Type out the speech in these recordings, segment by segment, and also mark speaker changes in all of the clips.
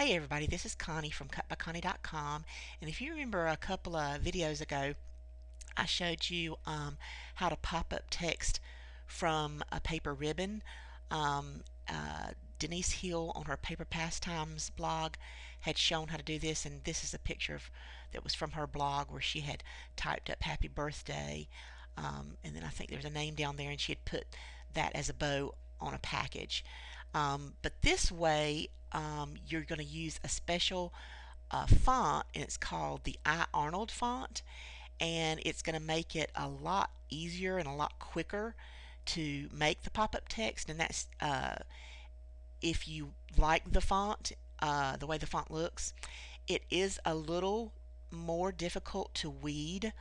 Speaker 1: Hey everybody, this is Connie from cutbyconnie.com, and if you remember a couple of videos ago, I showed you how to pop up text from a paper ribbon. Um, Denise Hill on her Paper Pastimes blog had shown how to do this, and this is a picture that was from her blog where she had typed up happy birthday, and then I think there's a name down there, and she had put that as a bow on a package. But this way, you're going to use a special font, and it's called the Arnold font, and it's going to make it a lot easier and a lot quicker to make the pop-up text. And that's if you like the font, the way the font looks. It is a little more difficult to weed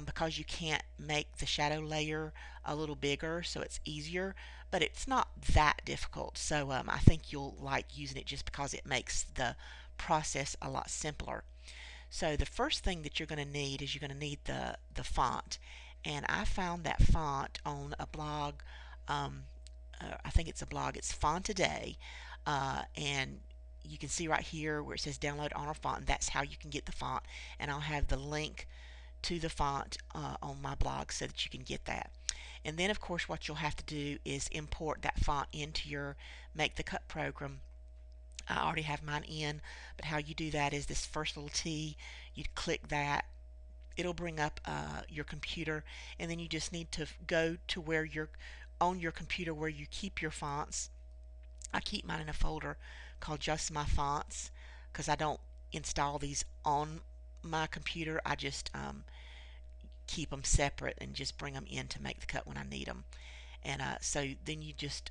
Speaker 1: because you can't make the shadow layer a little bigger, so it's easier, but it's not that difficult. So I think you'll like using it just because it makes the process a lot simpler. So the first thing that you're going to need is you're going to need the font, and I found that font on a blog. I think it's a blog. It's Font Today, and you can see right here where it says download Arnold Font, and that's how you can get the font. And I'll have the link to the font on my blog so that you can get that. And then of course what you'll have to do is import that font into your Make the Cut program. I already have mine in, but how you do that is this first little T, you'd click that, it'll bring up your computer, and then you just need to go to where you're on your computer where you keep your fonts. I keep mine in a folder called Just My Fonts because I don't install these on my computer. I just keep them separate and just bring them in to Make the Cut when I need them. And so then you just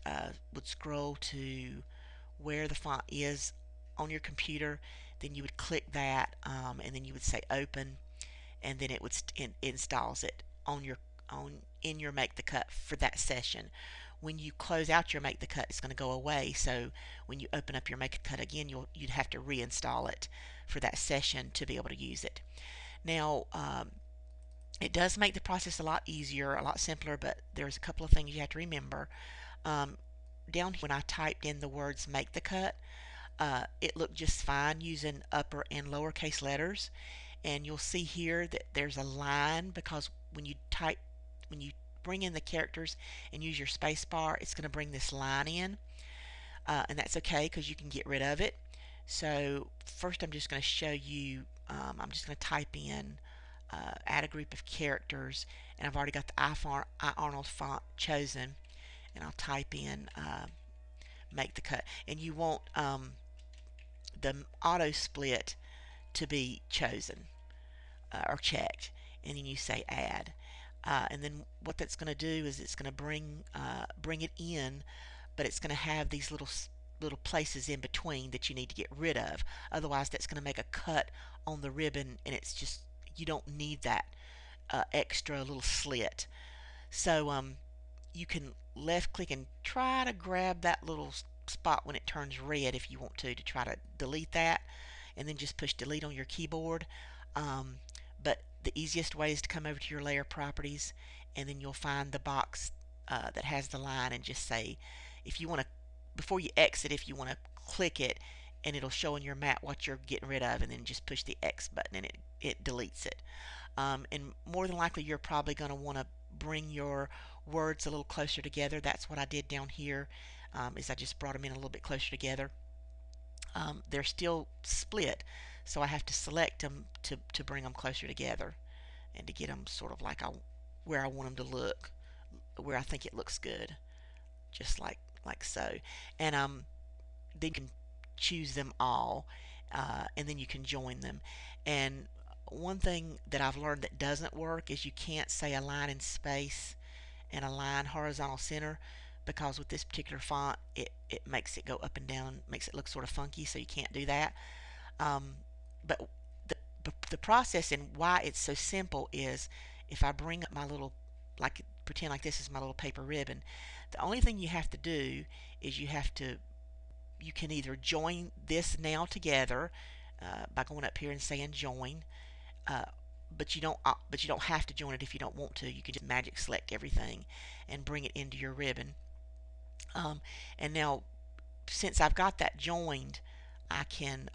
Speaker 1: would scroll to where the font is on your computer. Then you would click that, and then you would say open, and then it would installs it on your in your Make the Cut for that session. When you close out your Make the Cut, it's going to go away. So when you open up your Make the Cut again, you'd have to reinstall it for that session to be able to use it. Now, it does make the process a lot easier, a lot simpler, but there's a couple of things you have to remember. Down here, when I typed in the words Make the Cut, it looked just fine using upper and lowercase letters. And you'll see here that there's a line because when you bring in the characters and use your space bar, it's going to bring this line in. And that's okay because you can get rid of it. So first I'm just going to show you, I'm just going to type in add a group of characters, and I've already got the I Arnold font chosen, and I'll type in Make the Cut. And you want the auto split to be chosen or checked, and then you say add. And then what that's going to do is it's going to bring it in, but it's going to have these little places in between that you need to get rid of. Otherwise, that's going to make a cut on the ribbon, and it's just you don't need that extra little slit. So you can left click and try to grab that little spot when it turns red if you want to try to delete that, and then just push delete on your keyboard. But the easiest way is to come over to your layer properties, and then you'll find the box that has the line, and just say if you want to, before you exit, if you want to click it, and it'll show in your map what you're getting rid of, and then just push the X button and it deletes it. And more than likely you're probably going to want to bring your words a little closer together. That's what I did down here, is I just brought them in a little bit closer together. They're still split, so I have to select them to bring them closer together and to get them sort of like where I want them to look, where I think it looks good, just like so. And then you can choose them all, and then you can join them. And one thing that I've learned that doesn't work is you can't say a line in space and a line horizontal center, because with this particular font it makes it go up and down, makes it look sort of funky, so you can't do that. But the process and why it's so simple is if I bring up my little, like pretend like this is my little paper ribbon, the only thing you have to do is you can either join this now together by going up here and saying join, but you don't have to join it if you don't want to. You can just magic select everything and bring it into your ribbon. And now, since I've got that joined, I can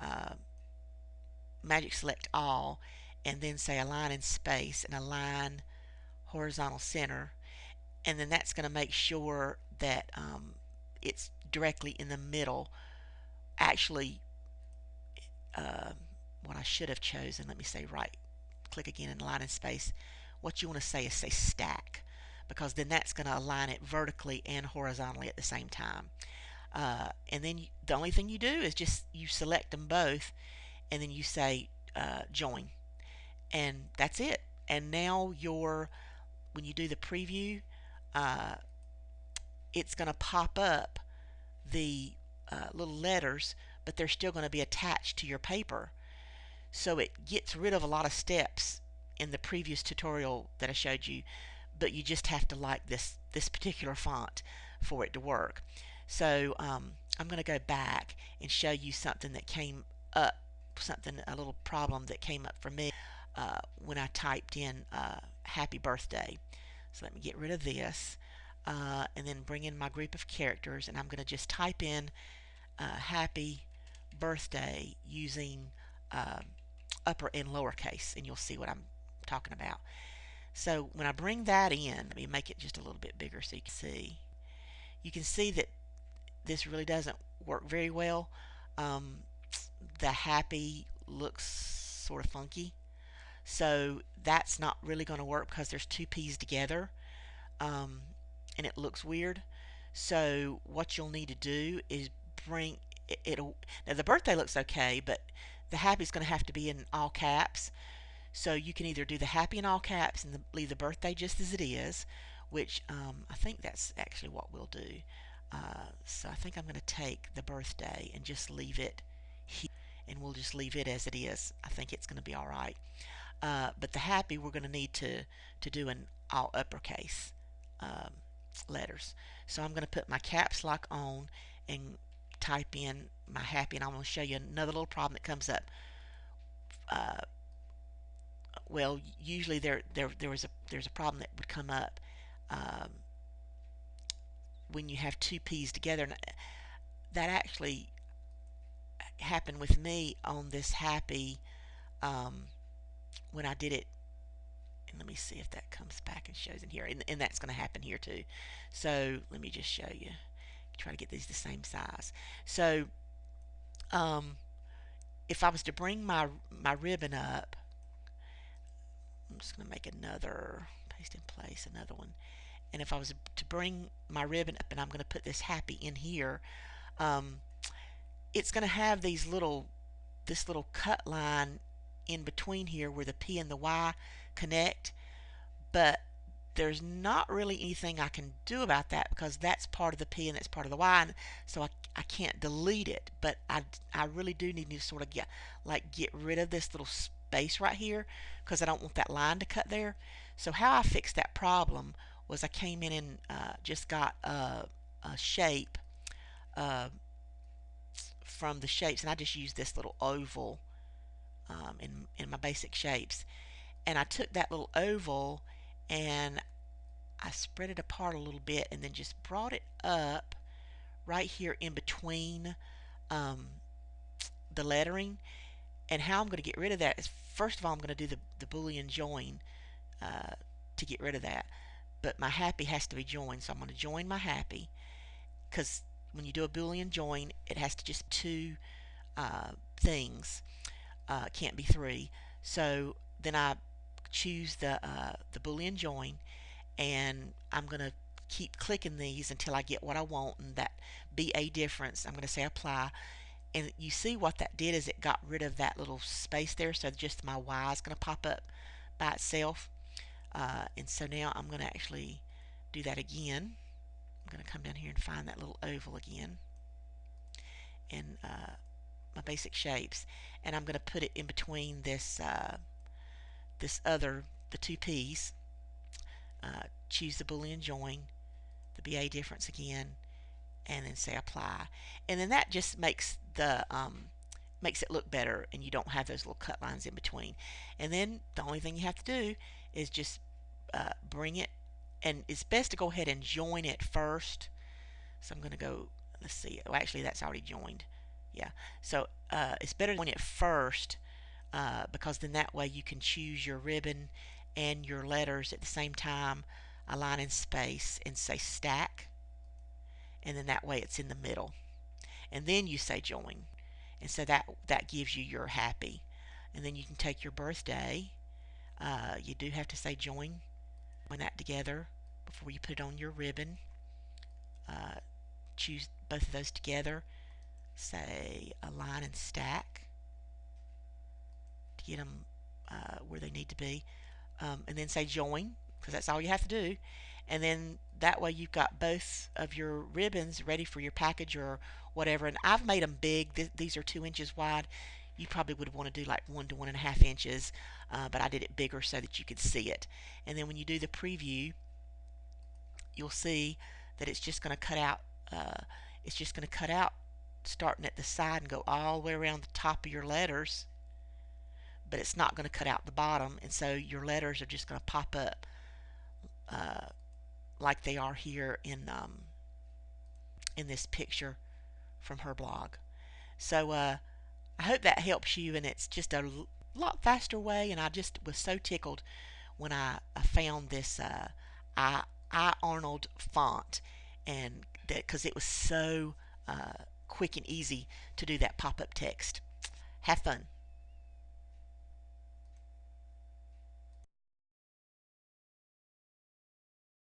Speaker 1: magic select all and then say align in space and align horizontal center, and then that's going to make sure that it's directly in the middle. Actually, uh, what I should have chosen, let me say right click again and align in space. What you want to say is say stack, because then that's going to align it vertically and horizontally at the same time. And then the only thing you do is just you select them both and then you say join, and that's it. And now when you do the preview, uh, it's going to pop up the little letters, but they're still going to be attached to your paper. So it gets rid of a lot of steps in the previous tutorial that I showed you, but you just have to like this particular font for it to work. So I'm going to go back and show you something that came up, a little problem that came up for me when I typed in happy birthday. So let me get rid of this and then bring in my group of characters, and I'm going to just type in happy birthday using upper and lowercase, and you'll see what I'm talking about. So when I bring that in, let me make it just a little bit bigger so you can see that this really doesn't work very well. The happy looks sort of funky, so that's not really going to work because there's two P's together, and it looks weird. So what you'll need to do is bring it'll now the birthday looks okay, but the happy is going to have to be in all caps. So you can either do the happy in all caps and leave the birthday just as it is, which I think that's actually what we'll do. So I think I'm going to take the birthday and just leave it here, and we'll just leave it as it is. I think it's going to be all right. But the happy we're going to need to do in all uppercase letters. So I'm going to put my caps lock on and type in my happy, and I'm going to show you another little problem that comes up. Well, usually there's a problem that would come up when you have two P's together, and that actually happened with me on this happy when I did it. And let me see if that comes back and shows in here, and that's going to happen here too. So let me just show you. Try to get these the same size. So if I was to bring my ribbon up, I'm just going to make another, paste in place another one, and if I was to bring my ribbon up and I'm going to put this happy in here, it's going to have this little cut line in between here where the P and the Y connect, but there's not really anything I can do about that because that's part of the P and that's part of the Y, and so I can't delete it, but I really do need to sort of get rid of this little space right here because I don't want that line to cut there. So how I fixed that problem was I came in and just got a shape from the shapes, and I just used this little oval in my basic shapes, and I took that little oval and I spread it apart a little bit and then just brought it up right here in between the lettering. And how I'm going to get rid of that is, first of all, I'm going to do the Boolean join to get rid of that, but my happy has to be joined, so I'm going to join my happy, because when you do a Boolean join it has to just two things, can't be three. So then I choose the Boolean join, and I'm going to keep clicking these until I get what I want, and that BA difference, I'm going to say apply, and you see what that did is it got rid of that little space there, so just my Y is going to pop up by itself. And so now I'm going to actually do that again. I'm going to come down here and find that little oval again in my basic shapes, and I'm going to put it in between the two P's, choose the Boolean join, the BA difference again, and then say apply, and then that just makes it look better, and you don't have those little cut lines in between. And then the only thing you have to do is just bring it, and it's best to go ahead and join it first. So I'm going to go, let's see, oh actually that's already joined. Yeah. So it's better to join it first because then that way you can choose your ribbon and your letters at the same time, align in space, and say stack, and then that way it's in the middle. And then you say join, and so that gives you your happy. And then you can take your birthday. You do have to say join that together before you put it on your ribbon. Uh, Choose both of those together. Say align and stack to get them where they need to be. And then say join, because that's all you have to do. And then that way you've got both of your ribbons ready for your package or whatever. And I've made them big. These are 2 inches wide. You probably would want to do like 1 to 1.5 inches, but I did it bigger so that you could see it. And then when you do the preview, you'll see that it's just going to cut out. It's just going to cut out starting at the side and go all the way around the top of your letters, but it's not going to cut out the bottom, and so your letters are just going to pop up uh, like they are here in this picture from her blog. So I hope that helps you, and it's just a lot faster way. And I just was so tickled when I found this I Arnold font, and that because it was so quick and easy to do that pop-up text. Have fun.